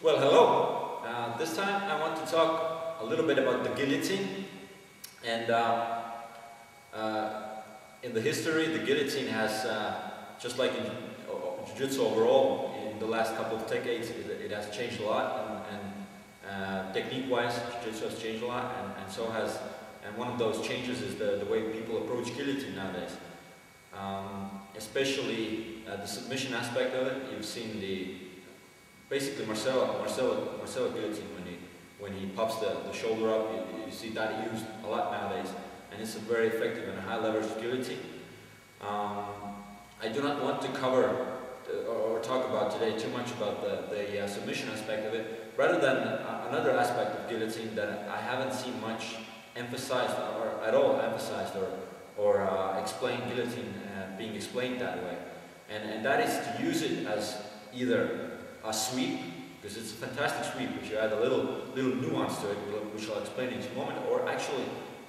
Well, hello. This time I want to talk a little bit about the guillotine. And in the history, the guillotine has, just like in Jiu-Jitsu overall, in the last couple of decades, it has changed a lot. And technique-wise, Jiu-Jitsu has changed a lot, and so has. And one of those changes is the way people approach guillotine nowadays. Especially the submission aspect of it. You've seen basically Marcelo guillotine, when he pops the shoulder up, you see that used a lot nowadays, and it's a very effective and high leverage guillotine. I do not want to cover or talk about today too much about the submission aspect of it, rather than another aspect of guillotine that I haven't seen much emphasized or at all emphasized or explained guillotine being explained that way, and that is to use it as either a sweep, because it's a fantastic sweep, which you add a little nuance to it, which I'll explain in just a moment, or actually,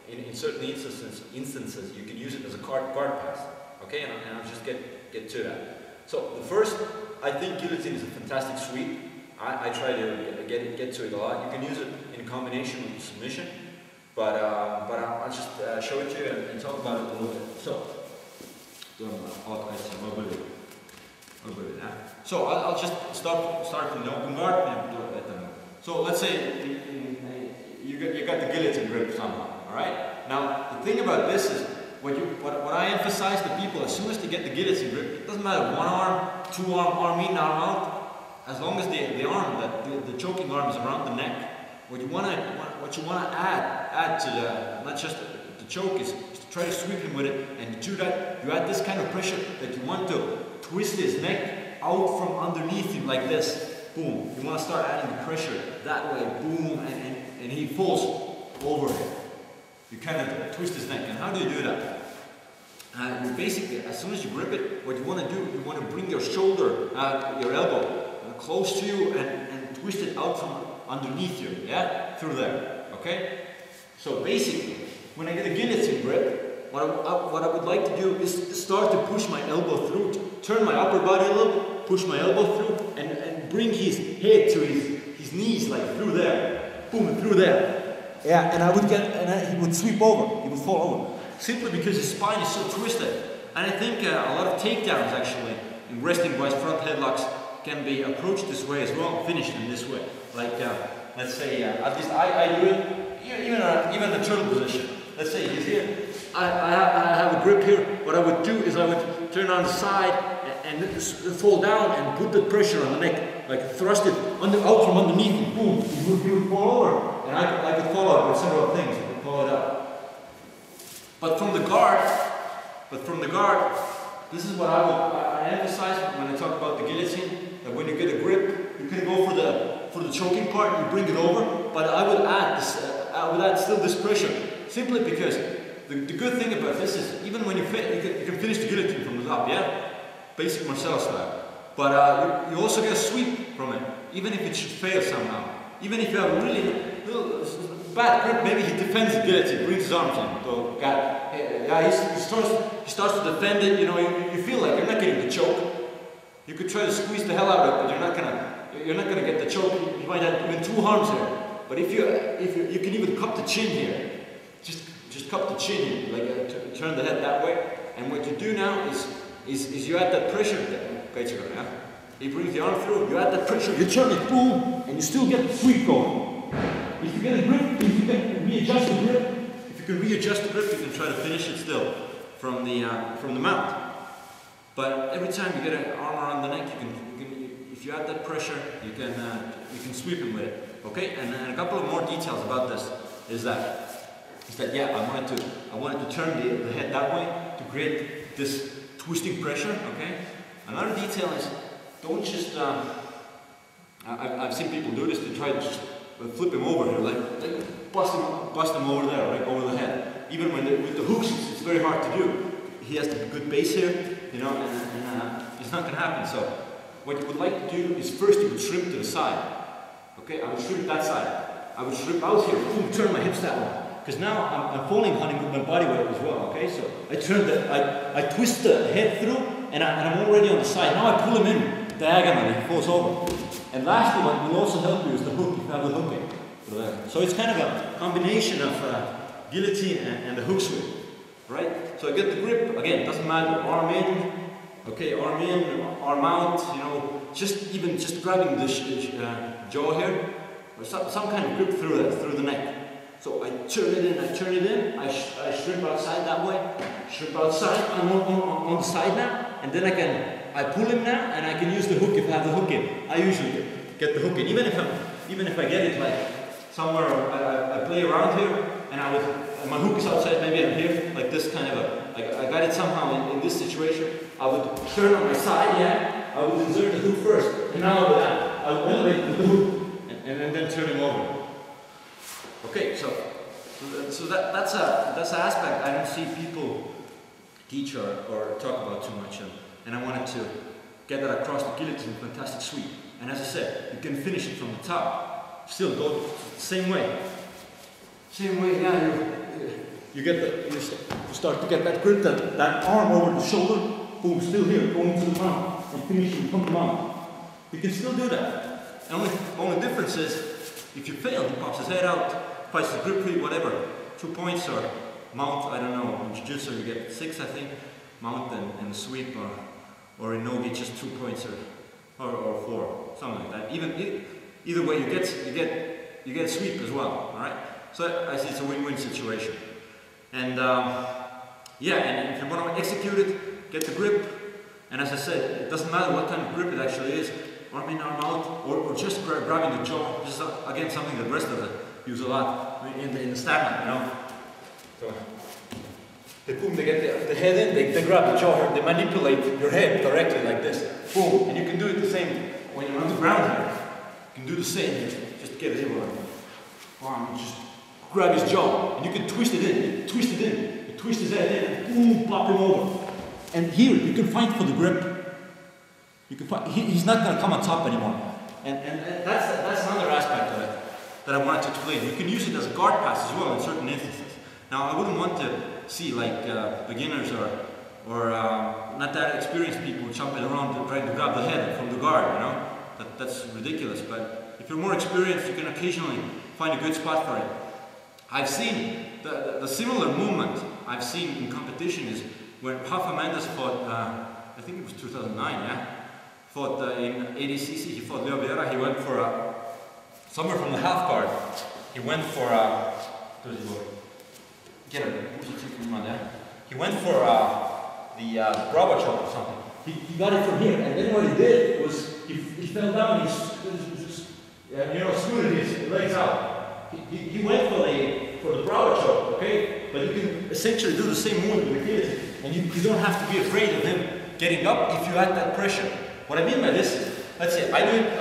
in certain instances, you can use it as a guard pass. Okay, and I'll just get to that. So the first, I think guillotine is a fantastic sweep. I try to get to it a lot. You can use it in combination with the submission, but I'll just show it to you and talk about it a little bit. So I'll just start from the open guard and do it. So let's say you got the guillotine grip somehow. All right. Now the thing about this is what I emphasize to people, as soon as they get the guillotine grip, it doesn't matter one arm, two arm in, arm out, as long as the arm, the choking arm is around the neck. What you want to add to not just the choke is to try to sweep him with it, and to do that you add this kind of pressure that you want to twist his neck out from underneath him like this. Boom. You want to start adding the pressure that way. Boom, and he falls over him. You kind of twist his neck. And how do you do that? You basically, as soon as you grip it, what you want to do, you want to bring your shoulder, your elbow, close to you and twist it out from underneath you. Yeah, through there. Okay. So basically, when I get a guillotine grip, what I would like to do is start to push my elbow through, turn my upper body a little, push my elbow through, and bring his head to his knees, like through there, boom, through there. Yeah, and he would sweep over, he would fall over, simply because his spine is so twisted. And I think a lot of takedowns actually, in wrestling-wise, front headlocks can be approached this way as well, finished in this way. Like, let's say, at least I do it, even the turtle position. Let's say he's here, I have a grip here. What I would do is I would turn on the side and fall down and put the pressure on the neck, like thrust it out from underneath, and boom, he would fall over. And I could follow it with several things. I could follow it up. But from the guard, this is what I emphasize when I talk about the guillotine. That when you get a grip, you can go for the choking part and you bring it over. But I would add still this pressure, simply because the good thing about this is even when you can finish the guillotine from the top, yeah, basic Marcelo style. But you also get a sweep from it, even if it should fail somehow. Even if you have a really bad grip, maybe he defends the guillotine, brings his arms in. So, he starts to defend it. You know, you feel like you're not getting the choke. You could try to squeeze the hell out of it, but you're not gonna get the choke. You might have even two arms here. But if you can even cup the chin here, just cup the chin, like turn the head that way. And what you do now is you add that pressure. He brings the arm through, you add that pressure, you turn it, boom, and you still get the sweep going. If you get a grip, if you can readjust the grip, you can try to finish it still from the mount. But every time you get an arm around the neck, you can if you add that pressure, you can sweep him with it. Okay, and a couple of more details about this is that yeah, I wanted to turn the head that way to create this twisting pressure. Okay, another detail is, don't just, I've seen people do this to try to just flip him over here, like bust him over there, right, over the head. Even with the hooks, it's very hard to do. He has the good base here, you know, and it's not going to happen. So what you would like to do is first you would shrimp to the side. Okay, I would shrimp that side. I would shrimp out here, boom, turn my hips that way. Because now I'm falling hunting with my body weight as well. Okay, so I twist the head through, and I'm already on the side. Now I pull him in. diagonally, he falls over. And lastly, what will also help you is the hook, if you have the hook in. So it's kind of a combination of guillotine and the hook sweep, right? So I get the grip, again, doesn't matter, arm in, okay, arm in, arm out, you know, just grabbing the jaw here, or some kind of grip through the neck. So I turn it in, I shrimp outside that way, shrimp outside, I'm on the side now, and then I pull him now, and I can use the hook if I have the hook in. I usually get the hook in, even if I get it like somewhere, I play around here, and my hook is outside, maybe I'm here, like this kind of I got it somehow in this situation. I would turn on my side, yeah, I would insert the hook first, and now I would elevate with the hook, and then turn him over. Okay, so that's an aspect I don't see people teach or talk about too much, and I wanted to get that across. The guillotine, fantastic sweep, and as I said, you can finish it from the top. Still go the same way. Yeah. You start to get that grip, that arm over the shoulder. Boom, still here, going to the mount and finishing from the mount. You can still do that. The only difference is, if you fail, he pops his head out, fights the grip free, whatever. 2 points or mount, I don't know. In Jiu-Jitsu you get 6, I think. Mount and sweep, or in Nogi just 2 points or 4, something like that. Either way, you get a sweep as well. All right. So I see it's a win-win situation. And yeah, and if you want to execute it, get the grip. And as I said, it doesn't matter what kind of grip it actually is. Arm in, arm out, or just grabbing the jaw. This is again something that wrestlers use a lot in the stand-up, you know. So they boom, they get the head in, they grab the jaw here, they manipulate your head directly like this. Boom, and you can do it the same when you're on the ground here. You can do the same, just get it in. Arm, just grab his jaw, and you can twist it in, you twist his head in, and boom, pop him over. And here, you can fight for the grip. You can fight, he's not going to come on top anymore. And that's another aspect of it that I wanted to explain. You can use it as a guard pass as well in certain instances. Now, I wouldn't want to see like beginners or not that experienced people jumping around trying to grab the head from the guard, you know. That's ridiculous. But if you're more experienced, you can occasionally find a good spot for it. I've seen the similar movement I've seen in competition is when Rafa Mendes fought, I think it was 2009, yeah? Fought in ADCC, he fought Leo Vieira, he went for somewhere from the half guard. He went for, he went for the Bravo chop or something. He got it from here, and then what he did was, he fell down, he scooted his legs out. He went for the Bravo chop, okay? But you can essentially do the same movement with the guillotine, and you don't have to be afraid of him getting up if you add that pressure. What I mean by this is, let's say, I do it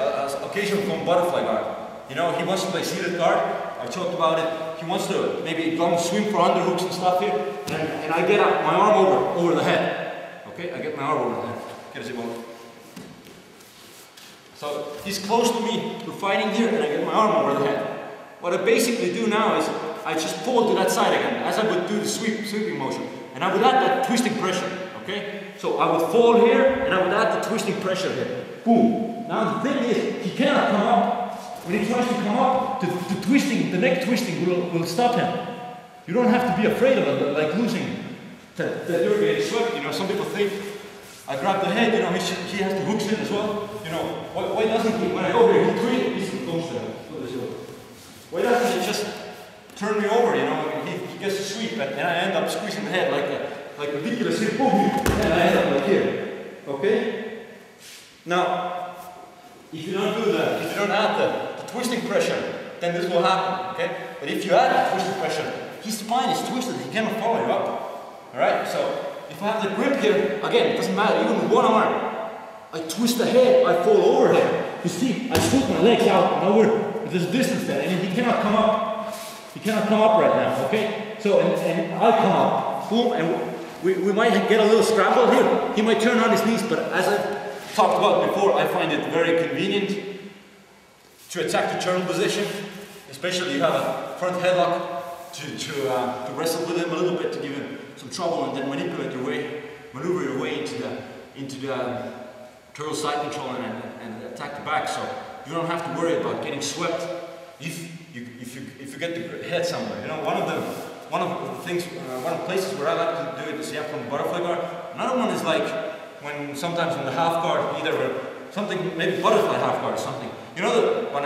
occasionally from butterfly guard. You know, he wants to play seated guard, I talked about it, he wants to maybe go and swing for underhooks and stuff here, and I get my arm over the head. Okay, I get my arm over the head. So he's close to me, we're fighting here, and I get my arm over the head. What I basically do now is, I just pull to that side again, as I would do the sweeping motion, and I would add that twisting pressure, okay? So I would fall here, and I would add the twisting pressure here. Boom. Now the thing is, he cannot come up. When he tries to come up, the neck twisting will stop him. You don't have to be afraid of it, like losing, that you're getting swept. You know, some people think, I grab the head, you know, he has the hooks in as well. You know, why doesn't he, when I go here, he goes there. Why doesn't he just turn me over, you know, he gets a sweep, and I end up squeezing the head like ridiculous here, boom, and I end up like here, okay? Now, if you don't add the twisting pressure, then this will happen, okay? But if you add the twisting pressure, his spine is twisted, he cannot follow you up, alright? So, if I have the grip here, again, it doesn't matter, even with one arm, I twist the head, I fall over here. You see, I shoot my legs out, now there's distance there, and he cannot come up. He cannot come up right now, okay? So, and I come up, boom, and we might get a little scramble here. He might turn on his knees, but as I've talked about before, I find it very convenient to attack the turtle position, especially if you have a front headlock, to wrestle with him a little bit, to give him some trouble, and then maneuver your way into the turtle side control and attack the back, so you don't have to worry about getting swept if you get the head somewhere. You know, one of the places where I like to do it is from the butterfly guard. Another one is like when sometimes in the half guard, either something, maybe butterfly half guard or something. You know the one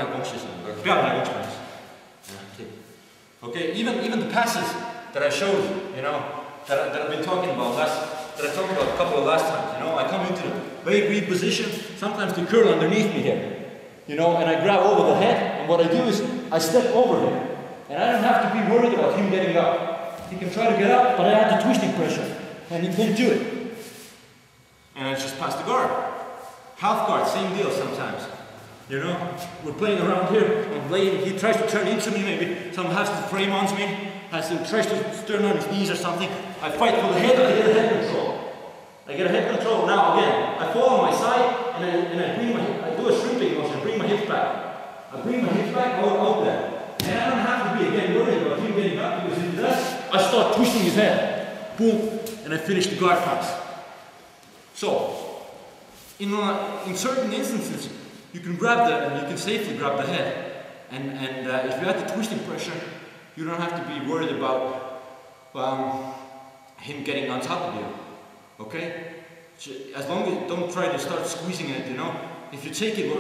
okay, even the passes that I showed, you know, that I've been talking about that I talked about a couple of last times. You know, I come into the very weak position. Sometimes they curl underneath me here, you know, and I grab over the head. And what I do is I step over him, and I don't have to be worried about him getting up. He can try to get up, but I have the twisting pressure, and he can't do it. And I just pass the guard. Half guard, same deal sometimes. You know, we're playing around here. I'm playing. He tries to turn into me. Maybe someone has to frame onto me. Tries to turn on his knees or something. I fight for the head. I get a head control. I get a head control. Now again, I fall on my side and I do a shrimping motion. I bring my hips back. I bring my hips back out there. And I don't have to be again worried about him getting up, because if he does, I start twisting his head. Boom, and I finish the guard pass. So, in certain instances, you can safely grab the head. And if you have the twisting pressure, you don't have to be worried about him getting on top of you. Okay? As long as you don't try to start squeezing it, you know. If you take it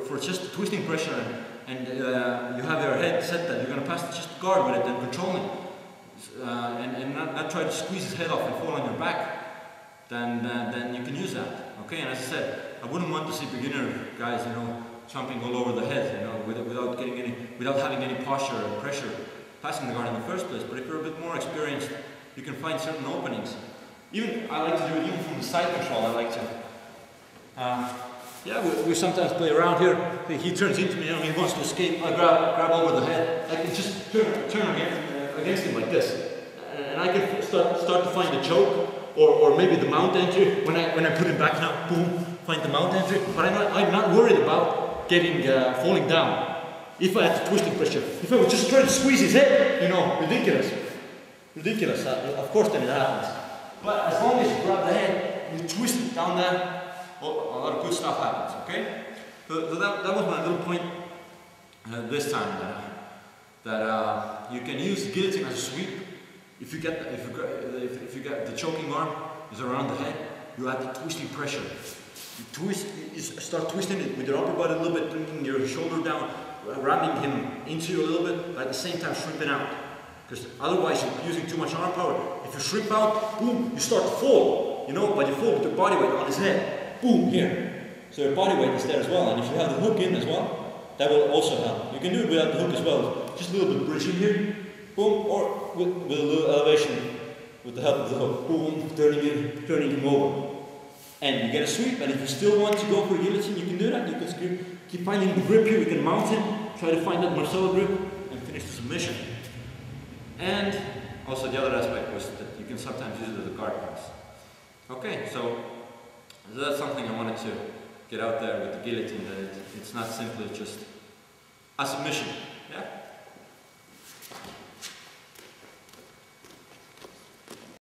for just the twisting pressure and you have your head set that you're going to pass just guard with it and control it, and not try to squeeze his head off and fall on your back, then you can use that. Okay? And as I said, I wouldn't want to see beginner guys, you know, jumping all over the head, you know, without having any posture or pressure passing the guard in the first place. But if you're a bit more experienced, you can find certain openings. Even I like to do it even from the side control. I like to. We sometimes play around here. He turns into me, and he wants to escape. I grab over the head. I can just turn against him like this, and I can start to find the choke, or maybe the mount entry. When I put him back now, boom, find the mount entry. But I'm not worried about getting falling down. If I had the twisting pressure, if I would just try to squeeze his head, you know, ridiculous. Of course, then it happens. But as long as you grab the head and you twist it down there, a lot of good stuff happens. Okay? So that was my little point this time, that you can use guillotine as a sweep. If you get the choking arm is around the head, you add the twisting pressure. You start twisting it with your upper body a little bit, bringing your shoulder down, ramming him into you a little bit, but at the same time shrimping out. Because otherwise you're using too much arm power. If you shrimp out, boom, you start to fall. You know, but you fall with your body weight on his head. Boom, here. So your body weight is there as well. And if you have the hook in as well, that will also help. You can do it without the hook as well. Just a little bit of bridging here. Boom, or with a little elevation with the help of the hook. Boom, turning him over. And you get a sweep. And if you still want to go for a guillotine, you can do that. You can keep finding the grip here. We can mount him. Try to find that Marcelo grip and finish the submission. And also the other aspect was that you can sometimes use it as a guard pass. Okay, so that's something I wanted to get out there with the guillotine, that it's not simply just a submission. Yeah?